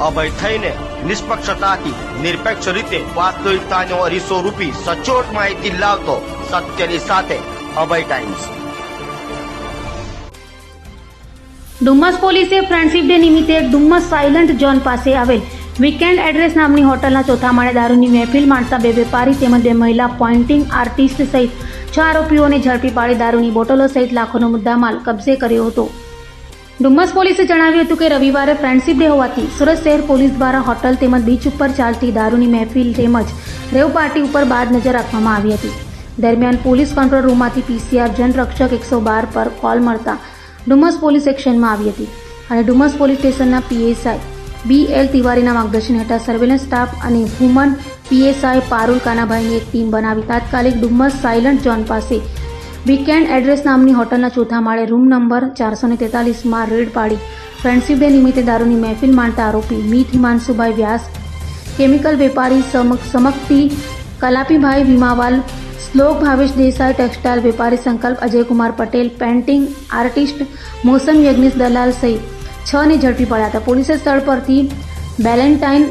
અભય થઈને નિષ્પક્ષતાથી નિરપેક્ષ રીતે વાસ્તવિકતાનો અરીસો રૂપી સચોટ માહિતી લાવતો સત્યની સાથે અભય ટાઈમ્સ। ડુમસ પોલીસે ફ્રેન્ડશિપ ડે નિમિત્તે ડુમસ સાયલન્ટ ઝોન પાસે આવેલ વીકેન્ડ એડ્રેસ નામની હોટલના ચોથા માળે દારૂની મહેફિલ માણતા બે વેપારી તેમજ બે મહિલા પોઇન્ટિંગ આર્ટિસ્ટ સહિત 6 આરોપીઓને ઝડપી પાડી દારૂની બોટલો સહિત લાખોનો મુદ્દામાલ કબજે કર્યો હતો। ડુમસ પોલીસે જણાવ્યું હતું કે રવિવારે ફ્રેન્ડશિપ ડે હોવાથી સુરત શહેર પોલીસ દ્વારા હોટલ તેમજ બીચ ઉપર ચાલતી દારૂની મહેફિલ તેમજ રેવ પાર્ટી ઉપર બાદ નજર રાખવામાં આવી હતી। દરમિયાન પોલીસ કંટ્રોલ રૂમમાંથી પીસીઆર જનરક્ષક 112 પર કોલ મળતા ડુમસ પોલીસ એક્શનમાં આવી હતી અને ડુમસ પોલીસ સ્ટેશનના પીએસઆઈ BL તિવારીના માર્ગદર્શન હેઠળ સર્વેલન્સ સ્ટાફ અને વુમન પીએસઆઈ પારુલ કાનાભાઈની એક ટીમ બનાવી તાત્કાલિક ડુમસ સાયલન્ટ ઝોન પાસે વીકેન્ડ એડ્રેસ નામની હોટલના ચોથા માળે રૂમ નંબર 443માં રેડ પાડી ફ્રેન્ડશિપ ડે નિમિત્તે દારૂની મહેફિલ માણતા આરોપી મીત હિમાંશુભાઈ વ્યાસ, કેમિકલ વેપારી સમકતી કલાપીભાઈ વિમાવાલ, શ્લોક ભાવેશ દેસાઈ, ટેક્સટાઇલ વેપારી સંકલ્પ અજયકુમાર પટેલ, પેન્ટિંગ આર્ટિસ્ટ મોસમ યજ્ઞેશ દલાલ સહિત 6 ને ઝડપી પડ્યા હતા। પોલીસે સ્થળ પરથી બેલેન્ટાઇન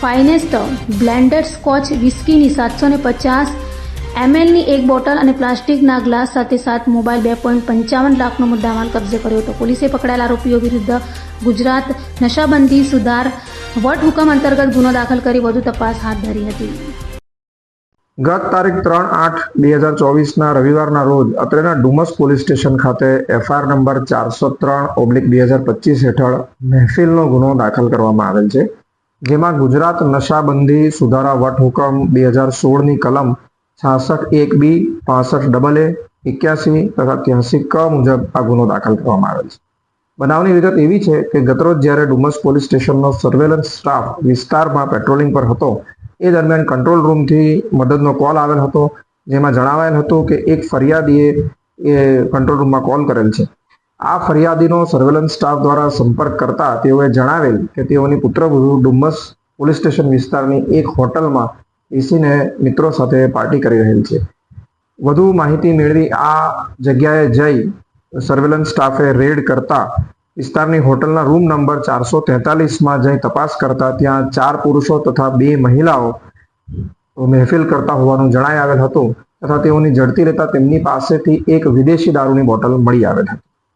ફાઇનેસ્ટ બ્લેન્ડેડ સ્કોચ વિસ્કીની 750 mlની એક બોટલ અને પ્લાસ્ટિકના ગ્લાસ સાથે 7 મોબાઈલ 2.55 લાખનો મુદ્દામાલ કબજે કર્યો હતો। પોલીસે પકડાયેલા આરોપીઓ વિરુદ્ધ ગુજરાત નશાબંધી સુધાર વટહુકમ અંતર્ગત ગુનો દાખલ કરી વધુ તપાસ હાથ ધરી હતી। ગત તારીખ 3/8/2024ના રવિવારના રોજ અત્રેના ડુમસ પોલીસ સ્ટેશન ખાતે FIR નંબર 403/2025 હેઠળ મહેફિલનો ગુનો દાખલ કરવામાં આવેલ છે, જેમાં ગુજરાત નશાબંધી સુધારા વટહુકમ 2016ની કલમ 66(1)B, 65AA, 81 તથા 83 ક મુજબ આ ગુનો દાખલ કરવામાં આવેલ છે। બનાવની વિગત એવી છે કે ગતરોજ જ્યારે ડુમસ પોલીસ સ્ટેશનનો સર્વેલન્સ સ્ટાફ વિસ્તારમાં પેટ્રોલિંગ પર હતો એ દરમિયાન કંટ્રોલ રૂમથી મદદનો કોલ આવેલ હતો, જેમાં જણાવાયેલ હતું કે એક ફરિયાદીએ કંટ્રોલ રૂમમાં કોલ કરેલ છે। આ ફરિયાદીનો સર્વેલન્સ સ્ટાફ દ્વારા સંપર્ક કરતા તેઓએ જણાવેલ કે તેઓની પુત્રવધુ ડુમસ પોલીસ સ્ટેશન વિસ્તારની એક હોટલમાં બેસીને મિત્રો સાથે પાર્ટી કરી રહેલ છે। વધુ માહિતી મેળવી આ જગ્યાએ જઈ સર્વેલન્સ સ્ટાફે રેડ કરતા વિસ્તારની હોટલના રૂમ નંબર 443માં જઈ તપાસ કરતા ત્યાં 4 પુરુષો તથા 2 મહિલાઓ મહેફિલ કરતા હોવાનું જણાઈ આવેલ હતું તથા તેઓની ઝડપી લેતા તેમની પાસેથી એક વિદેશી દારૂની બોટલ મળી આવેલ હતી।